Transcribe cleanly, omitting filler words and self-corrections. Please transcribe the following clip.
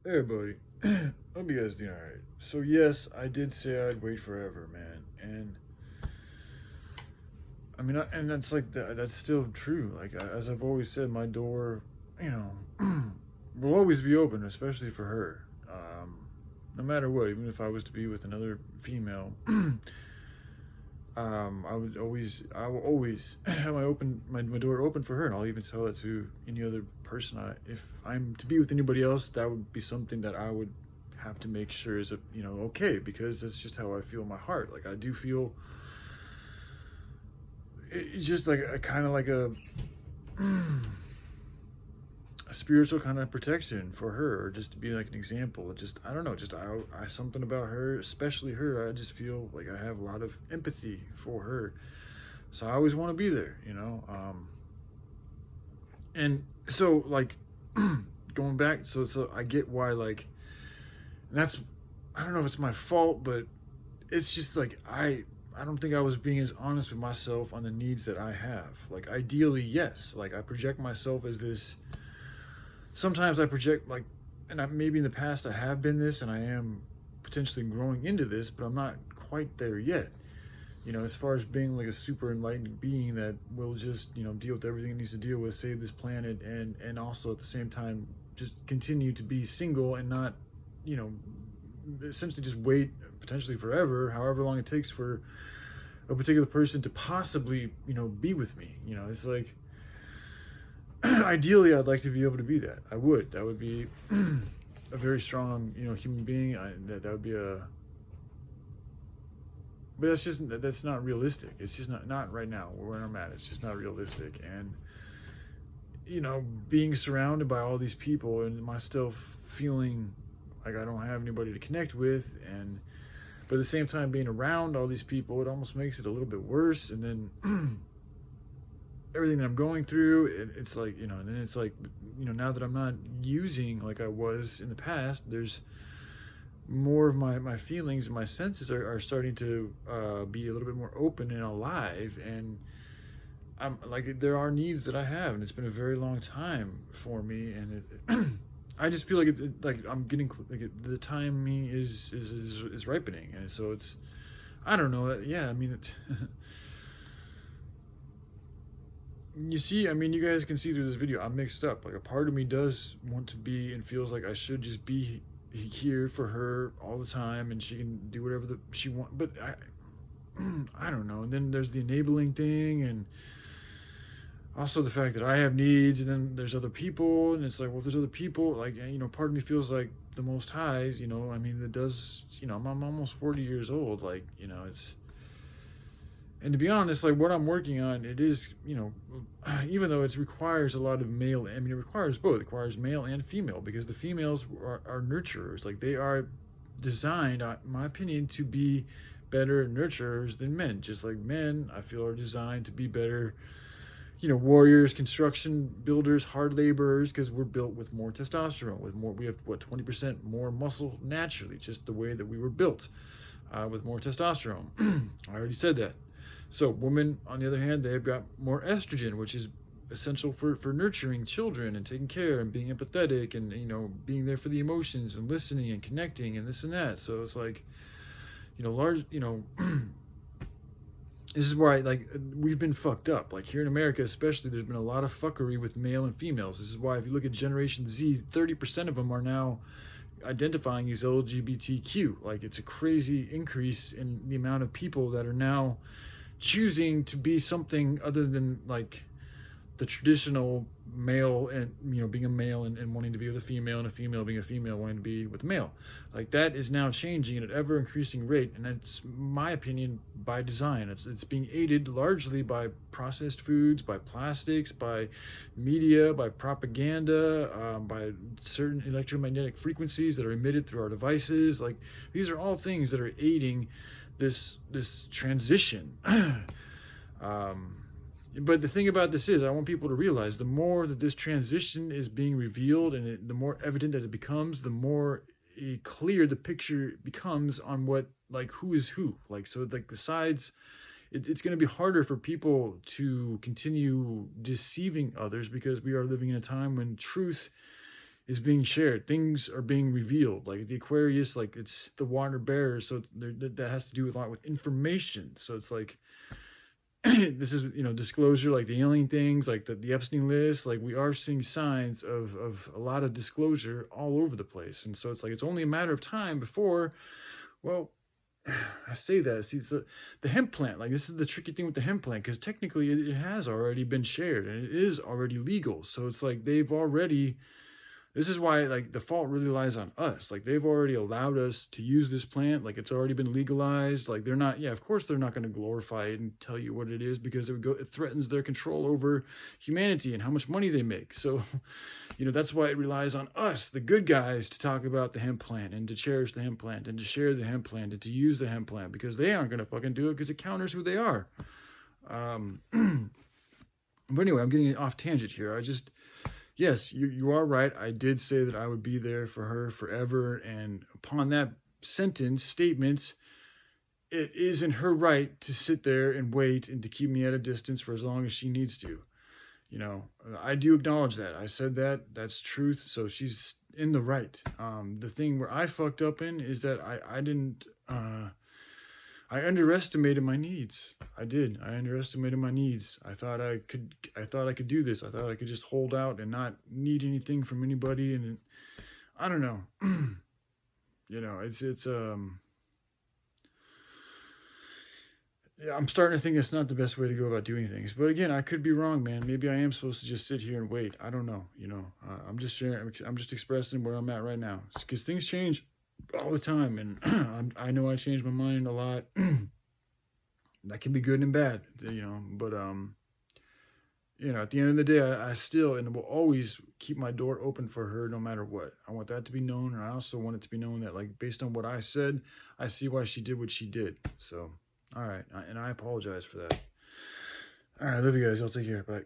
Hey, buddy. Hope you guys doing alright. So, yes, I did say I'd wait forever, man. And, I mean, and that's like, that's still true. Like, as I've always said, my door, you know, will always be open, especially for her. No matter what, even if I was to be with another female, I will always have my door open for her, and I'll even tell it to any other person. If I'm to be with anybody else, that would be something that I would have to make sure is okay, because that's just how I feel in my heart. Like I do feel it's just like a kind of like a spiritual kind of protection for her, or just to be like an example. Just I don't know, just I something about her, especially her. I just feel like I have a lot of empathy for her, so I always want to be there. And so like going back, so I get why, like, and that's, I don't know if it's my fault, but it's just like I don't think I was being as honest with myself on the needs that I have. Like ideally, yes, like I project myself as this. Sometimes I project like, and maybe in the past I have been this, and I am potentially growing into this, but I'm not quite there yet. As far as being like a super enlightened being that will just, deal with everything it needs to deal with, save this planet, and also at the same time just continue to be single and not, you know, essentially just wait potentially forever, however long it takes for a particular person to possibly, be with me. It's like ideally I'd like to be able to be that. That would be a very strong, human being. That would be a, but that's not realistic. It's just not right now where I'm at. It's just not realistic. And being surrounded by all these people and myself feeling like I don't have anybody to connect with, and but at the same time being around all these people, it almost makes it a little bit worse. And then everything that I'm going through, it's like, and then it's like, now that I'm not using like I was in the past, there's more of my feelings and my senses are starting to be a little bit more open and alive. And I'm like, there are needs that I have, and it's been a very long time for me. And I just feel like like I'm getting like the timing is ripening. And so it's, I don't know. Yeah, I mean, you see, I mean, you guys can see through this video, I'm mixed up. Like a part of me does want to be and feels like I should just be here for her all the time, and she can do whatever she wants. But I don't know. And then there's the enabling thing, and also the fact that I have needs, and then there's other people, and it's like, well, there's other people. Like, part of me feels like the Most High's. I mean, it does. I'm almost 40 years old. Like, it's. And to be honest, like what I'm working on, it is, even though it requires a lot of male, I mean, it requires both. It requires male and female, because the females are nurturers. Like they are designed, in my opinion, to be better nurturers than men. Just like men, I feel, are designed to be better, warriors, construction builders, hard laborers, because we're built with more testosterone, we have, 20% more muscle naturally, just the way that we were built, with more testosterone. I already said that. So women, on the other hand, they've got more estrogen, which is essential for nurturing children and taking care and being empathetic and, being there for the emotions and listening and connecting and this and that. So it's like, large, this is why, like, we've been fucked up. Like here in America, especially, there's been a lot of fuckery with male and females. This is why if you look at Generation Z, 30% of them are now identifying as LGBTQ. Like it's a crazy increase in the amount of people that are now choosing to be something other than like the traditional male, and being a male and wanting to be with a female, and a female being a female wanting to be with a male. Like that is now changing at an ever increasing rate, and that's my opinion by design. It's being aided largely by processed foods, by plastics, by media, by propaganda, by certain electromagnetic frequencies that are emitted through our devices. Like these are all things that are aiding this transition. But the thing about this is, I want people to realize the more that this transition is being revealed, and the more evident that it becomes, the more clear the picture becomes on what, like, who is who. Like, so like the sides, it's going to be harder for people to continue deceiving others, because we are living in a time when truth is being shared. Things are being revealed. Like the Aquarius, like it's the water bearer, so that has to do with a lot with information. So it's like this is, you know, disclosure, like the alien things, like the Epstein list. Like we are seeing signs of a lot of disclosure all over the place, and so it's like it's only a matter of time before, well, I say that. See, it's the hemp plant. Like this is the tricky thing with the hemp plant, because technically it has already been shared and it is already legal. So it's like they've already. This is why, like, the fault really lies on us. Like, they've already allowed us to use this plant. Like, it's already been legalized. Like, they're not, yeah, of course they're not going to glorify it and tell you what it is, because it threatens their control over humanity and how much money they make. So, you know, that's why it relies on us, the good guys, to talk about the hemp plant and to cherish the hemp plant and to share the hemp plant and to use the hemp plant, because they aren't going to fucking do it because it counters who they are. But anyway, I'm getting off tangent here. Yes, you are right. I did say that I would be there for her forever. And upon that statement, it is in her right to sit there and wait and to keep me at a distance for as long as she needs to. You know, I do acknowledge that. I said that. That's truth. So she's in the right. The thing where I fucked up in is that I didn't... I underestimated my needs. I did. I underestimated my needs. I thought I could do this. I thought I could just hold out and not need anything from anybody. And I don't know. You know, yeah, I'm starting to think it's not the best way to go about doing things. But again, I could be wrong, man. Maybe I am supposed to just sit here and wait. I don't know. You know, I'm just sharing. I'm just expressing where I'm at right now, because things change all the time, and I know I change my mind a lot. That can be good and bad, you know, but you know, at the end of the day, I still and will always keep my door open for her no matter what. I want that to be known, and I also want it to be known that, like, based on what I said, I see why she did what she did. So all right, and I apologize for that. All right, I love you guys. I'll take care. Bye.